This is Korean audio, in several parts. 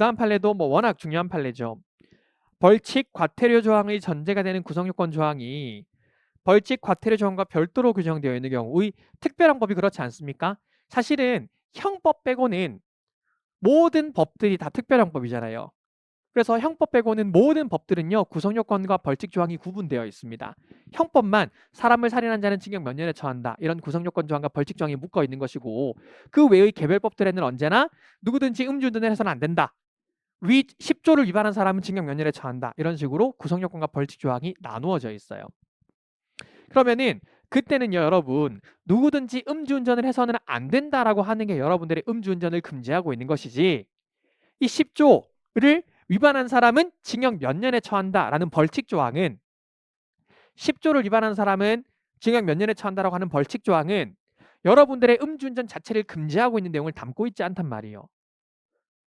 다음 판례도 뭐 워낙 중요한 판례죠. 벌칙 과태료 조항의 전제가 되는 구성요건 조항이 벌칙 과태료 조항과 별도로 규정되어 있는 경우의 특별한 법이 그렇지 않습니까? 사실은 형법 빼고는 모든 법들이 다 특별한 법이잖아요. 그래서 형법 빼고는 모든 법들은요 구성요건과 벌칙 조항이 구분되어 있습니다. 형법만 사람을 살인한 자는 징역 몇 년에 처한다 이런 구성요건 조항과 벌칙 조항이 묶어 있는 것이고, 그 외의 개별법들에는 언제나 누구든지 음주운전을 해서는 안 된다, 위 10조를 위반한 사람은 징역 몇 년에 처한다, 이런 식으로 구성요건과 벌칙 조항이 나누어져 있어요. 그러면은 그때는요 여러분, 누구든지 음주운전을 해서는 안 된다라고 하는 게 여러분들의 음주운전을 금지하고 있는 것이지, 이 10조를 위반한 사람은 징역 몇 년에 처한다라는 벌칙 조항은, 10조를 위반한 사람은 징역 몇 년에 처한다라고 하는 벌칙 조항은 여러분들의 음주운전 자체를 금지하고 있는 내용을 담고 있지 않단 말이에요.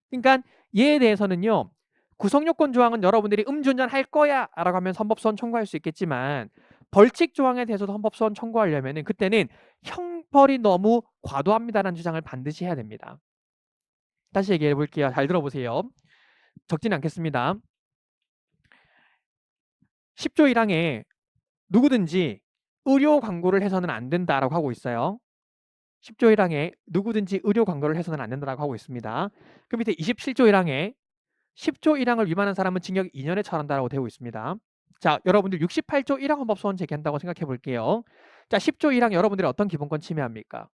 그러니까 얘에 대해서는요, 구성요건 조항은 여러분들이 음주운전 할 거야 라고 하면 헌법소원 청구할 수 있겠지만, 벌칙 조항에 대해서도 헌법소원 청구하려면 그때는 형벌이 너무 과도합니다라는 주장을 반드시 해야 됩니다. 다시 얘기해 볼게요. 잘 들어보세요. 적진 않겠습니다. 10조 1항에 누구든지 의료 광고를 해서는 안 된다라고 하고 있어요. 10조 1항에 누구든지 의료 광고를 해서는 안 된다라고 하고 있습니다. 그 밑에 27조 1항에 10조 1항을 위반한 사람은 징역 2년에 처한다라고 되어 있습니다. 자, 여러분들 68조 1항 헌법소원 제기한다고 생각해 볼게요. 자, 10조 1항 여러분들이 어떤 기본권 침해합니까?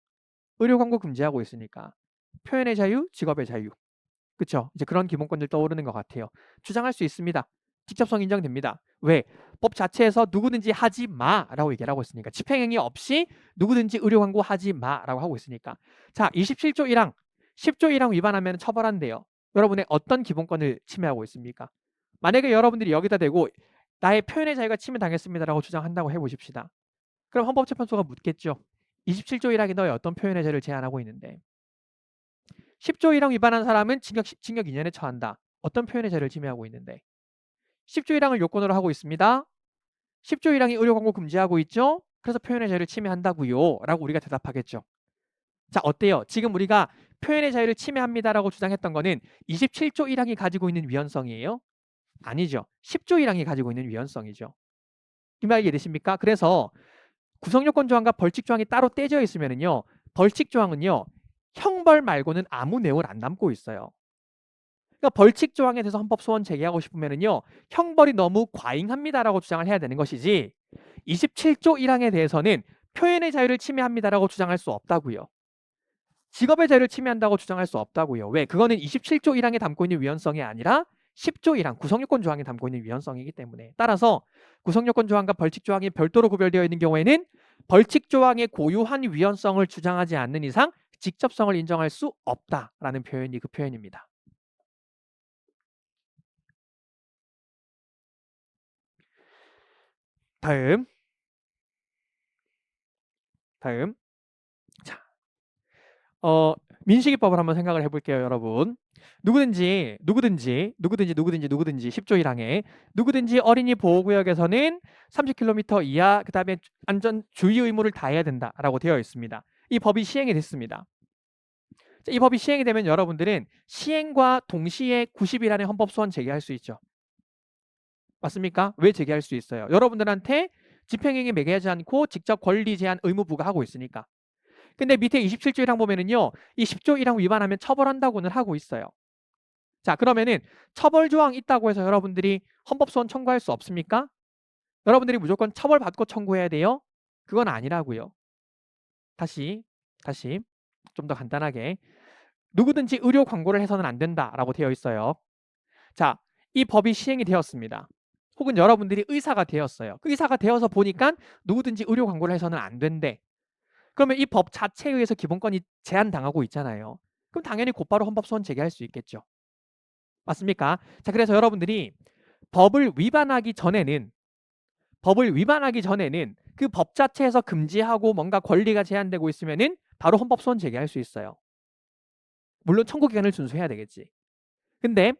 의료 광고 금지하고 있으니까. 표현의 자유, 직업의 자유. 그렇죠? 이제 그런 기본권들 떠오르는 것 같아요. 주장할 수 있습니다. 직접성 인정됩니다. 왜? 법 자체에서 누구든지 하지 마라고 얘기를 하고 있으니까. 집행행위 없이 누구든지 의료 광고 하지 마라고 하고 있으니까. 자, 27조 1항, 10조 1항 위반하면 처벌한대요. 여러분의 어떤 기본권을 침해하고 있습니까? 만약에 여러분들이 여기다 대고 나의 표현의 자유가 침해당했습니다라고 주장한다고 해보십시다. 그럼 헌법재판소가 묻겠죠. 27조 1항이 너의 어떤 표현의 자유를 제한하고 있는데, 10조 1항 위반한 사람은 징역 2년에 처한다. 어떤 표현의 자유를 침해하고 있는데, 10조 1항을 요건으로 하고 있습니다. 10조 1항이 의료 광고 금지하고 있죠. 그래서 표현의 자유를 침해한다고요 라고 우리가 대답하겠죠. 자, 어때요? 지금 우리가 표현의 자유를 침해합니다라고 주장했던 거는 27조 1항이 가지고 있는 위헌성이에요? 아니죠. 10조 1항이 가지고 있는 위헌성이죠. 이 말 이해되십니까? 그래서 구성요건 조항과 벌칙 조항이 따로 떼져 있으면은요, 벌칙 조항은요 형벌 말고는 아무 내용을 안 담고 있어요. 그러니까 벌칙 조항에 대해서 헌법 소원 제기하고 싶으면은요, 형벌이 너무 과잉합니다라고 주장을 해야 되는 것이지, 27조 1항에 대해서는 표현의 자유를 침해합니다라고 주장할 수 없다고요. 직업의 자유를 침해한다고 주장할 수 없다고요. 왜? 그거는 27조 1항에 담고 있는 위헌성이 아니라 10조 1항 구성요건 조항에 담고 있는 위헌성이기 때문에, 따라서 구성요건 조항과 벌칙 조항이 별도로 구별되어 있는 경우에는 벌칙 조항의 고유한 위헌성을 주장하지 않는 이상 직접성을 인정할 수 없다라는 표현이 그 표현입니다. 다음. 자, 민식이법을 한번 생각을 해볼게요, 여러분. 누구든지 10조 1항에 누구든지 어린이 보호구역에서는 30km 이하, 그 다음에 안전 주의 의무를 다해야 된다라고 되어 있습니다. 이 법이 시행이 됐습니다. 자, 이 법이 시행이 되면 여러분들은 시행과 동시에 90일 안에 헌법소원 제기할 수 있죠. 맞습니까? 왜 제기할 수 있어요? 여러분들한테 집행행위 매개하지 않고 직접 권리 제한 의무 부과하고 있으니까. 근데 밑에 27조 1항 보면은요, 이 10조 1항 위반하면 처벌한다고는 하고 있어요. 자, 그러면은 처벌 조항 있다고 해서 여러분들이 헌법소원 청구할 수 없습니까? 여러분들이 무조건 처벌받고 청구해야 돼요? 그건 아니라고요. 다시 좀 더 간단하게, 누구든지 의료 광고를 해서는 안 된다라고 되어 있어요. 자, 이 법이 시행이 되었습니다. 혹은 여러분들이 의사가 되었어요. 그 의사가 되어서 보니까 누구든지 의료 광고를 해서는 안 된대. 그러면 이 법 자체에 의해서 기본권이 제한당하고 있잖아요. 그럼 당연히 곧바로 헌법소원 제기할 수 있겠죠. 맞습니까? 자, 그래서 여러분들이 법을 위반하기 전에는 그 법 자체에서 금지하고 뭔가 권리가 제한되고 있으면은 바로 헌법소원 제기할 수 있어요. 물론 청구 기간을 준수해야 되겠지. 근데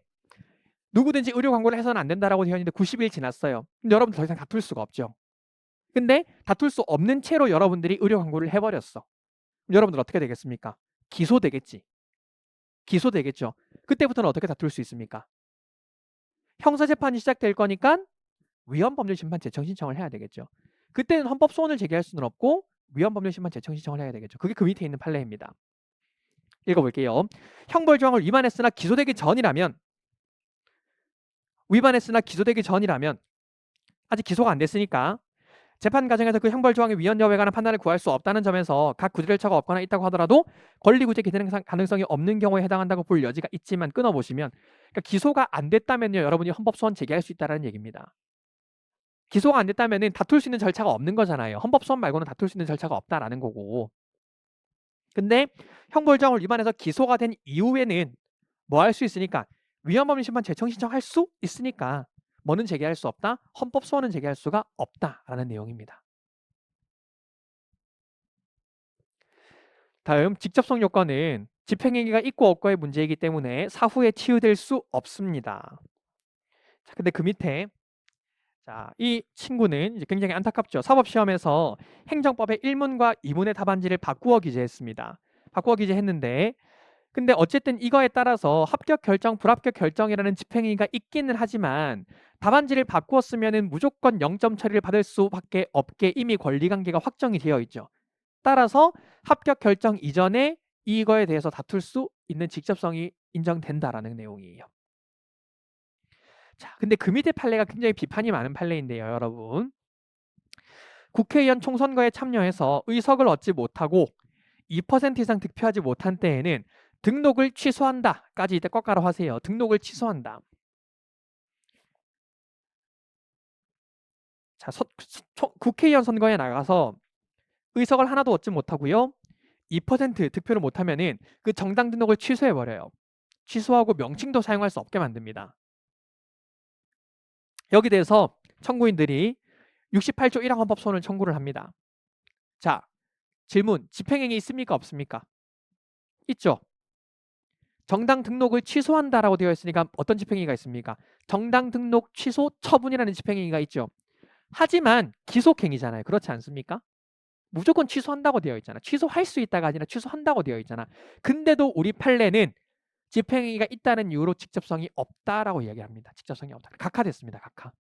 누구든지 의료 광고를 해서는 안 된다라고 되어 있는데 90일 지났어요. 근데 여러분 더 이상 다툴 수가 없죠. 근데 다툴 수 없는 채로 여러분들이 의료 광고를 해버렸어. 여러분들 어떻게 되겠습니까? 기소되겠지. 기소되겠죠. 그때부터는 어떻게 다툴 수 있습니까? 형사재판이 시작될 거니까 위헌법률심판 제청 신청을 해야 되겠죠. 그때는 헌법소원을 제기할 수는 없고 위헌법률심판 제청 신청을 해야 되겠죠. 그게 그 밑에 있는 판례입니다. 읽어볼게요. 형벌조항을 위반했으나 기소되기 전이라면 아직 기소가 안 됐으니까 재판 과정에서 그 형벌조항의 위헌 여부에 관한 판단을 구할 수 없다는 점에서 각 구제절차가 없거나 있다고 하더라도 권리구제 기대는 가능성이 없는 경우에 해당한다고 볼 여지가 있지만 끊어보시면, 그러니까 기소가 안 됐다면요 여러분이 헌법소원 제기할 수 있다는 얘기입니다. 기소가 안 됐다면 다툴 수 있는 절차가 없는 거잖아요. 헌법소원 말고는 다툴 수 있는 절차가 없다라는 거고. 근데 형벌조항을 위반해서 기소가 된 이후에는 뭐 할 수 있으니까 위헌법률심판 제청 신청할 수 있으니까 뭐는 제기할 수 없다? 헌법소원은 제기할 수가 없다라는 내용입니다. 다음 직접성 요건은 집행행위가 있고 없고의 문제이기 때문에 사후에 치유될 수 없습니다. 자, 근데 그 밑에 이 친구는 이제 굉장히 안타깝죠. 사법시험에서 행정법의 1문과 2문의 답안지를 바꾸어 기재했습니다. 바꾸어 기재했는데 근데 어쨌든 이거에 따라서 합격 결정, 불합격 결정이라는 집행행위가 있기는 하지만 답안지를 바꾸었으면 무조건 0점 처리를 받을 수밖에 없게 이미 권리관계가 확정이 되어 있죠. 따라서 합격 결정 이전에 이거에 대해서 다툴 수 있는 직접성이 인정된다라는 내용이에요. 자, 근데 그 밑에 판례가 굉장히 비판이 많은 판례인데요, 여러분. 국회의원 총선거에 참여해서 의석을 얻지 못하고 2% 이상 득표하지 못한 때에는 등록을 취소한다까지 이때 꺾가로 하세요. 등록을 취소한다. 자, 국회의원 선거에 나가서 의석을 하나도 얻지 못하고요. 2% 득표를 못하면은 그 정당 등록을 취소해버려요. 취소하고 명칭도 사용할 수 없게 만듭니다. 여기 대해서 청구인들이 68조 1항 헌법소원을 청구를 합니다. 자, 질문, 집행행위 있습니까? 없습니까? 있죠. 정당 등록을 취소한다라고 되어 있으니까 어떤 집행행위가 있습니까? 정당 등록 취소 처분이라는 집행행위가 있죠. 하지만 기속행위잖아요. 그렇지 않습니까? 무조건 취소한다고 되어 있잖아. 취소할 수 있다가 아니라 취소한다고 되어 있잖아. 근데도 우리 판례는 집행행위가 있다는 이유로 직접성이 없다라고 이야기합니다. 직접성이 없다. 각하됐습니다. 각하.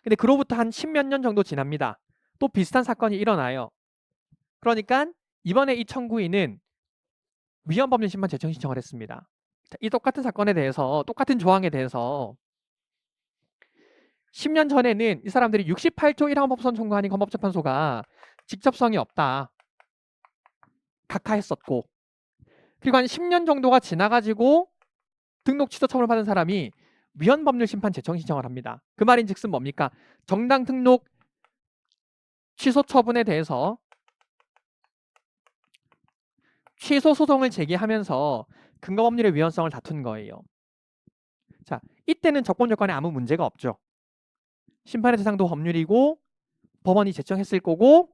근데 그로부터 한 10몇 년 정도 지납니다. 또 비슷한 사건이 일어나요. 그러니까 이번에 이 청구인은 위헌법률심판 제청 신청을 했습니다. 이 똑같은 사건에 대해서, 똑같은 조항에 대해서 10년 전에는 이 사람들이 68조 1항 헌법소원 청구하니 헌법재판소가 직접성이 없다, 각하했었고, 그리고 한 10년 정도가 지나가지고 등록 취소 처분을 받은 사람이 위헌법률심판 제청 신청을 합니다. 그 말인즉슨 뭡니까? 정당 등록 취소 처분에 대해서 취소 소송을 제기하면서 근거법률의 위헌성을 다툰 거예요. 자, 이때는 적법 요건에 아무 문제가 없죠. 심판의 대상도 법률이고 법원이 제청했을 거고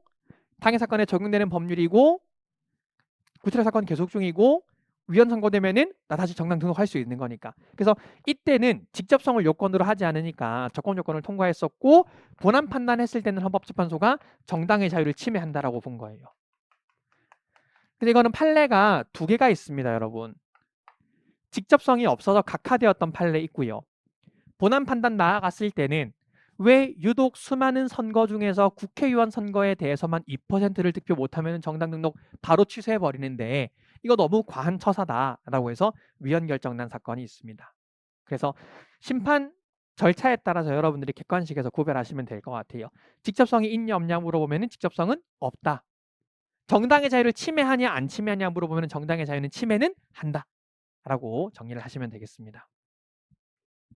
당해 사건에 적용되는 법률이고 구체적 사건 계속 중이고 위헌 선고되면은 나 다시 정당 등록할 수 있는 거니까. 그래서 이때는 직접성을 요건으로 하지 않으니까 적법 요건을 통과했었고 본안 판단했을 때는 헌법재판소가 정당의 자유를 침해한다라고 본 거예요. 근데 이거는 판례가 두 개가 있습니다, 여러분. 직접성이 없어서 각하되었던 판례 있고요. 본안 판단 나아갔을 때는 왜 유독 수많은 선거 중에서 국회의원 선거에 대해서만 2%를 득표 못하면 정당 등록 바로 취소해버리는데 이거 너무 과한 처사다라고 해서 위헌 결정난 사건이 있습니다. 그래서 심판 절차에 따라서 여러분들이 객관식에서 구별하시면 될 것 같아요. 직접성이 있냐 없냐 물어보면 직접성은 없다. 정당의 자유를 침해하냐 안 침해하냐 물어보면 정당의 자유는 침해는 한다 라고 정리를 하시면 되겠습니다.